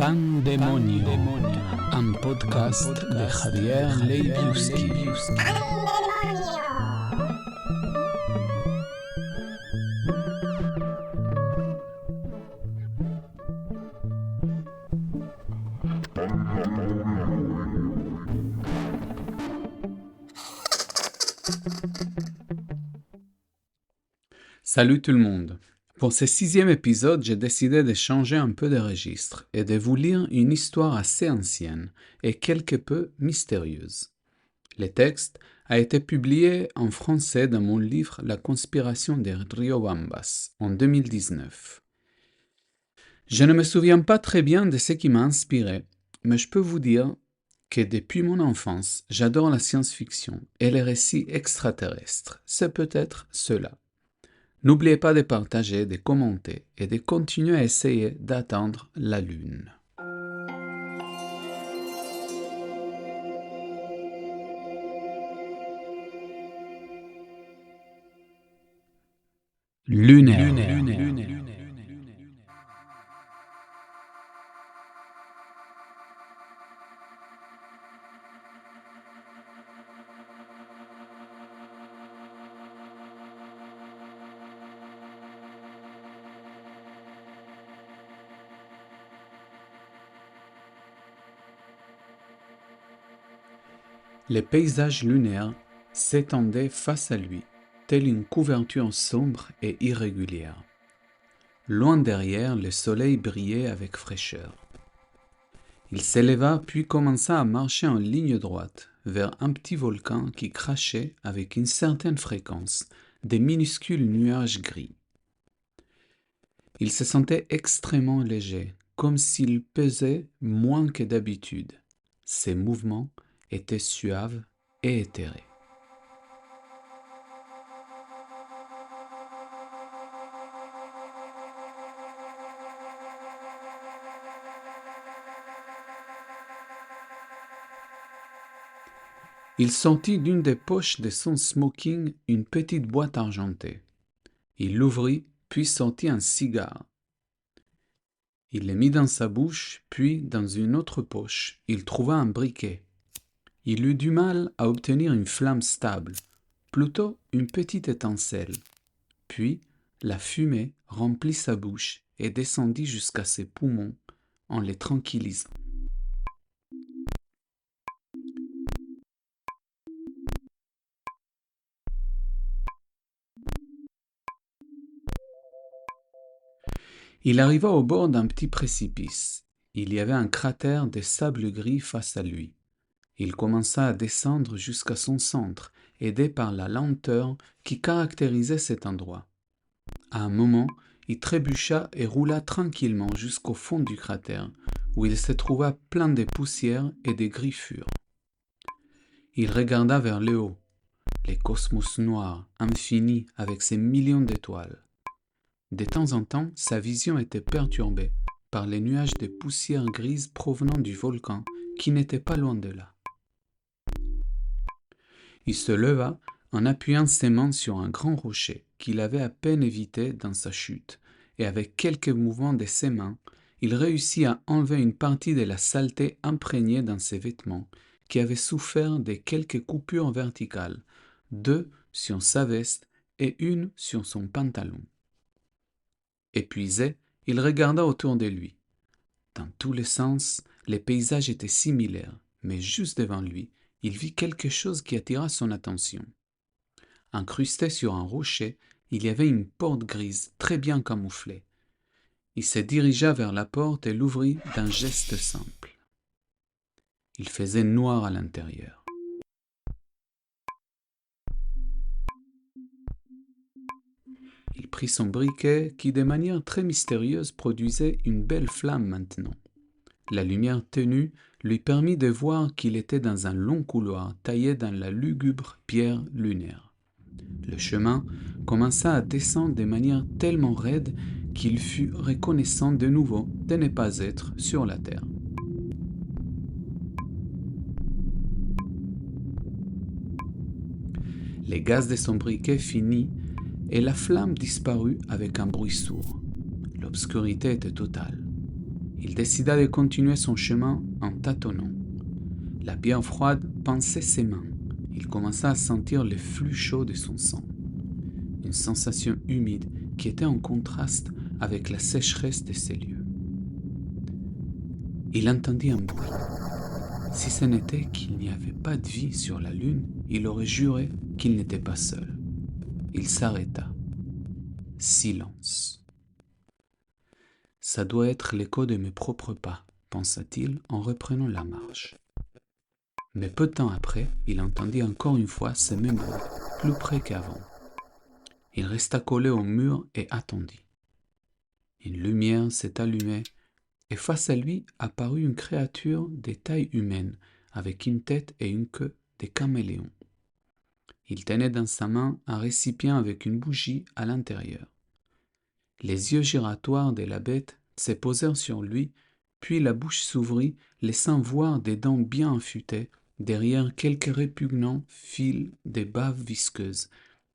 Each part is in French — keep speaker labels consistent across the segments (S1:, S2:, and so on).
S1: Pandemonio, un podcast de Javier Leibiuski. Salut tout le monde. Pour ce 6e épisode, j'ai décidé de changer un peu de registre et de vous lire une histoire assez ancienne et quelque peu mystérieuse. Le texte a été publié en français dans mon livre La conspiration des Riobambas en 2019. Je ne me souviens pas très bien de ce qui m'a inspiré, mais je peux vous dire que depuis mon enfance, j'adore la science-fiction et les récits extraterrestres. C'est peut-être cela. N'oubliez pas de partager, de commenter et de continuer à essayer d'atteindre la Lune. Lunaire. Les paysages lunaires s'étendaient face à lui, telle une couverture sombre et irrégulière. Loin derrière, le soleil brillait avec fraîcheur. Il s'éleva puis commença à marcher en ligne droite vers un petit volcan qui crachait avec une certaine fréquence des minuscules nuages gris. Il se sentait extrêmement léger, comme s'il pesait moins que d'habitude. Ses mouvements étaient suaves et éthérés. Il sortit d'une des poches de son smoking une petite boîte argentée. Il l'ouvrit, puis sortit un cigare. Il le mit dans sa bouche, puis dans une autre poche, il trouva un briquet. Il eut du mal à obtenir une flamme stable, plutôt une petite étincelle. Puis, la fumée remplit sa bouche et descendit jusqu'à ses poumons en les tranquillisant. Il arriva au bord d'un petit précipice. Il y avait un cratère de sable gris face à lui. Il commença à descendre jusqu'à son centre, aidé par la lenteur qui caractérisait cet endroit. À un moment, il trébucha et roula tranquillement jusqu'au fond du cratère, où il se trouva plein de poussière et de griffures. Il regarda vers le haut, le cosmos noir, infini, avec ses millions d'étoiles. De temps en temps, sa vision était perturbée par les nuages de poussière grise provenant du volcan qui n'était pas loin de là. Il se leva en appuyant ses mains sur un grand rocher qu'il avait à peine évité dans sa chute, et avec quelques mouvements de ses mains, il réussit à enlever une partie de la saleté imprégnée dans ses vêtements qui avaient souffert de quelques coupures verticales, 2 sur sa veste et 1 sur son pantalon. Épuisé, il regarda autour de lui. Dans tous les sens, les paysages étaient similaires, mais juste devant lui, il vit quelque chose qui attira son attention. Incrusté sur un rocher, il y avait une porte grise très bien camouflée. Il se dirigea vers la porte et l'ouvrit d'un geste simple. Il faisait noir à l'intérieur. Il prit son briquet qui, de manière très mystérieuse, produisait une belle flamme maintenant. La lumière ténue lui permit de voir qu'il était dans un long couloir taillé dans la lugubre pierre lunaire. Le chemin commença à descendre de manière tellement raide qu'il fut reconnaissant de nouveau de ne pas être sur la terre. Les gaz de son briquet finit et la flamme disparut avec un bruit sourd. L'obscurité était totale. Il décida de continuer son chemin en tâtonnant. La pierre froide pinçait ses mains. Il commença à sentir le flux chaud de son sang. Une sensation humide qui était en contraste avec la sécheresse de ces lieux. Il entendit un bruit. Si ce n'était qu'il n'y avait pas de vie sur la lune, il aurait juré qu'il n'était pas seul. Il s'arrêta. Silence. Ça doit être l'écho de mes propres pas, pensa-t-il en reprenant la marche. Mais peu de temps après, il entendit encore une fois ce même bruit, plus près qu'avant. Il resta collé au mur et attendit. Une lumière s'est allumée et face à lui apparut une créature de taille humaine, avec une tête et une queue de caméléon. Il tenait dans sa main un récipient avec une bougie à l'intérieur. Les yeux giratoires de la bête se posèrent sur lui, puis la bouche s'ouvrit, laissant voir des dents bien affûtées derrière quelques répugnants fils de bave visqueuse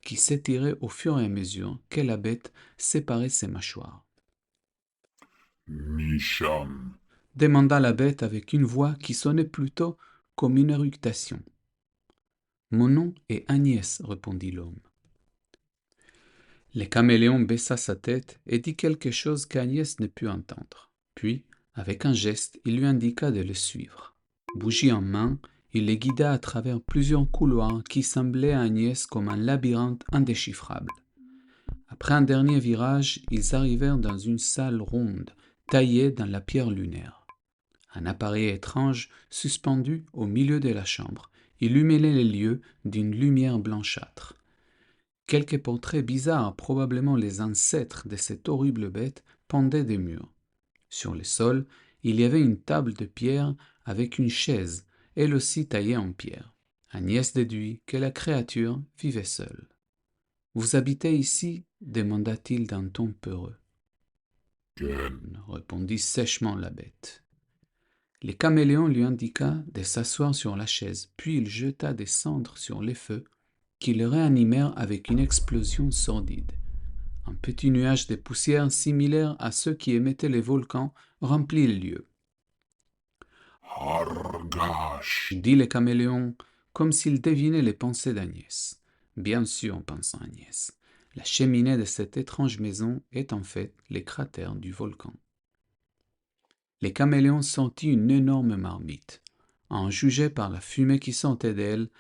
S1: qui s'étiraient au fur et à mesure que la bête séparait ses mâchoires.
S2: « Micham »
S1: demanda la bête avec une voix qui sonnait plutôt comme une éructation. « Mon nom est Agnès, répondit l'homme. Le caméléon baissa sa tête et dit quelque chose qu'Agnès ne put entendre. Puis, avec un geste, il lui indiqua de le suivre. Bougie en main, il les guida à travers plusieurs couloirs qui semblaient à Agnès comme un labyrinthe indéchiffrable. Après un dernier virage, ils arrivèrent dans une salle ronde, taillée dans la pierre lunaire. Un appareil étrange, suspendu au milieu de la chambre, illuminait les lieux d'une lumière blanchâtre. Quelques portraits bizarres, probablement les ancêtres de cette horrible bête, pendaient des murs. Sur le sol, il y avait une table de pierre avec une chaise, elle aussi taillée en pierre. Agnès déduit que la créature vivait seule. « Vous habitez ici » demanda-t-il d'un ton peureux.
S2: « Ken »
S1: répondit sèchement la bête. Le caméléon lui indiqua de s'asseoir sur la chaise, puis il jeta des cendres sur les feux qui le réanimèrent avec une explosion sordide. Un petit nuage de poussière similaire à ceux qui émettaient les volcans remplit les lieux.
S2: « Hargash »
S1: dit le caméléon, comme s'il devinait les pensées d'Agnès. Bien sûr, pensa Agnès, la cheminée de cette étrange maison est en fait les cratères du volcan. Le caméléon sentit une énorme marmite. À en juger par la fumée qui sortait d'elle,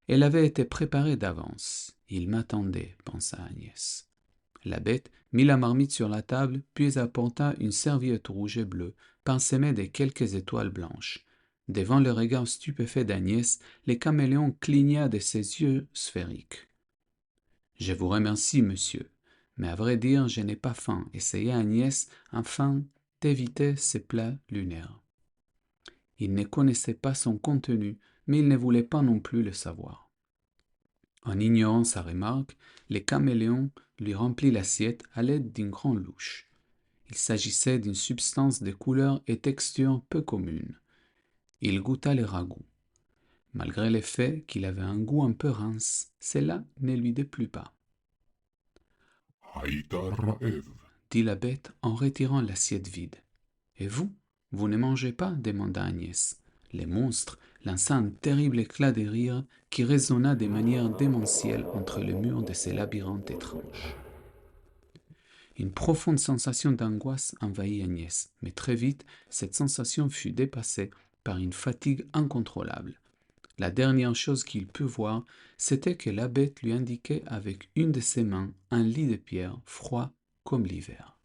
S1: elle avait été préparée d'avance. Il m'attendait, pensa Agnès. La bête mit la marmite sur la table, puis apporta une serviette rouge et bleue, parsemée de quelques étoiles blanches. Devant le regard stupéfait d'Agnès, le caméléon cligna de ses yeux sphériques. « Je vous remercie, monsieur, mais à vrai dire, je n'ai pas faim, essaya Agnès, afin d'éviter ces plats lunaires. » Il ne connaissait pas son contenu, mais il ne voulait pas non plus le savoir. En ignorant sa remarque, le caméléon lui remplit l'assiette à l'aide d'une grande louche. Il s'agissait d'une substance de couleur et texture peu commune. Il goûta le ragoût. Malgré le fait qu'il avait un goût un peu rince, cela ne lui déplut pas.
S2: « Haïta Raev »
S1: dit la bête en retirant l'assiette vide. « Et vous, vous ne mangez pas » demanda Agnès. Le monstre lança un terrible éclat de rire qui résonna de manière démentielle entre les murs de ces labyrinthes étranges. Une profonde sensation d'angoisse envahit Agnès, mais très vite, cette sensation fut dépassée par une fatigue incontrôlable. La dernière chose qu'il put voir, c'était que la bête lui indiquait avec une de ses mains un lit de pierre froid comme l'hiver.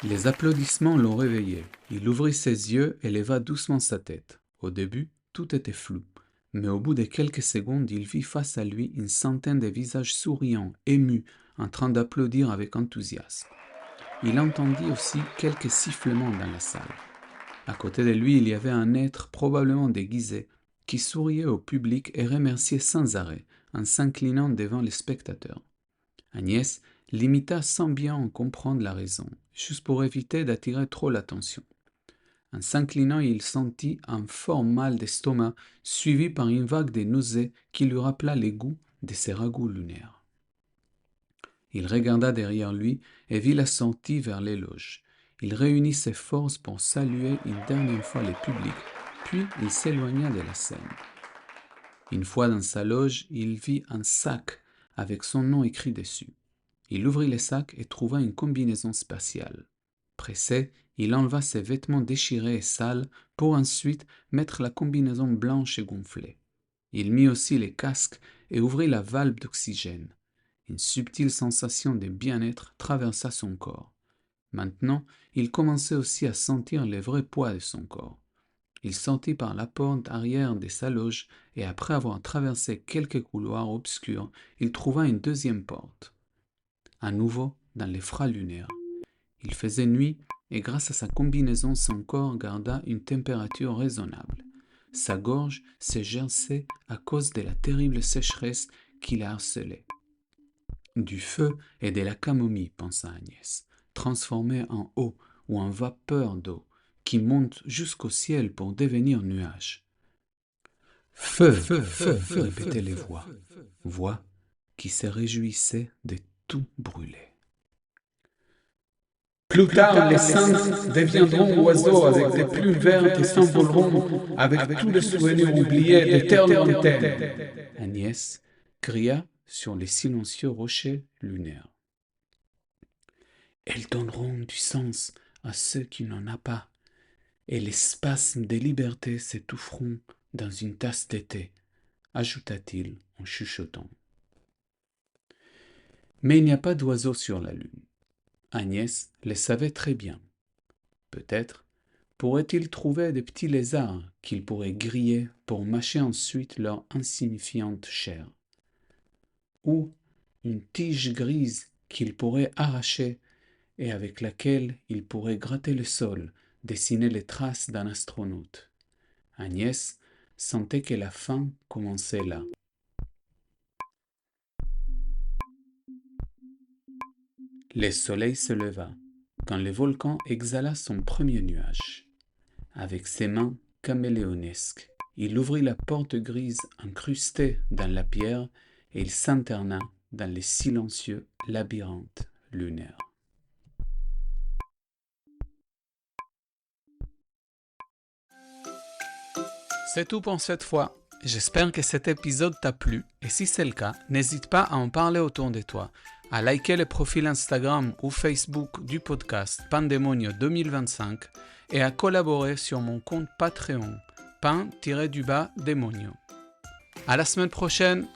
S1: Les applaudissements l'ont réveillé. Il ouvrit ses yeux et leva doucement sa tête. Au début, tout était flou, mais au bout de quelques secondes, il vit face à lui une centaine de visages souriants, émus, en train d'applaudir avec enthousiasme. Il entendit aussi quelques sifflements dans la salle. À côté de lui, il y avait un être probablement déguisé qui souriait au public et remerciait sans arrêt en s'inclinant devant les spectateurs. Agnès l'imita sans bien en comprendre la raison, juste pour éviter d'attirer trop l'attention. En s'inclinant, il sentit un fort mal d'estomac suivi par une vague de nausées qui lui rappela les goûts de ses ragoûts lunaires. Il regarda derrière lui et vit la sortie vers les loges. Il réunit ses forces pour saluer une dernière fois le public, puis il s'éloigna de la scène. Une fois dans sa loge, il vit un sac avec son nom écrit dessus. Il ouvrit le sac et trouva une combinaison spatiale. Pressé, il enleva ses vêtements déchirés et sales pour ensuite mettre la combinaison blanche et gonflée. Il mit aussi les casques et ouvrit la valve d'oxygène. Une subtile sensation de bien-être traversa son corps. Maintenant, il commençait aussi à sentir le vrai poids de son corps. Il sortit par la porte arrière de sa loge et après avoir traversé quelques couloirs obscurs, il trouva une deuxième porte. À nouveau, dans les froids lunaires. Il faisait nuit et grâce à sa combinaison, son corps garda une température raisonnable. Sa gorge se gerçait à cause de la terrible sécheresse qui la harcelait. Du feu et de la camomille, pensa Agnès, transformée en eau ou en vapeur d'eau, qui monte jusqu'au ciel pour devenir nuage. Feu, feu, feu, feu, répétaient les voix qui se réjouissaient de tout brûler.
S3: Plus tard, les cendres deviendront oiseaux avec des plumes vertes et s'envoleront avec tous les souvenirs oubliés des terres lointaines.
S1: Agnès cria sur les silencieux rochers lunaires. Elles donneront du sens à ceux qui n'en ont pas, et les spasmes de liberté s'étoufferont dans une tasse de thé, ajouta-t-il en chuchotant. Mais il n'y a pas d'oiseaux sur la lune. Agnès le savait très bien. Peut-être pourrait-il trouver des petits lézards qu'il pourrait griller pour mâcher ensuite leur insignifiante chair. Ou une tige grise qu'il pourrait arracher et avec laquelle il pourrait gratter le sol, dessiner les traces d'un astronaute. Agnès sentait que la fin commençait là. Le soleil se leva, quand le volcan exhala son premier nuage. Avec ses mains caméléonesques, il ouvrit la porte grise incrustée dans la pierre et il s'interna dans les silencieux labyrinthes lunaires. C'est tout pour cette fois. J'espère que cet épisode t'a plu et si c'est le cas, n'hésite pas à en parler autour de toi, à liker le profil Instagram ou Facebook du podcast Pandemonio 2025 et à collaborer sur mon compte Patreon, pan-demonio. À la semaine prochaine!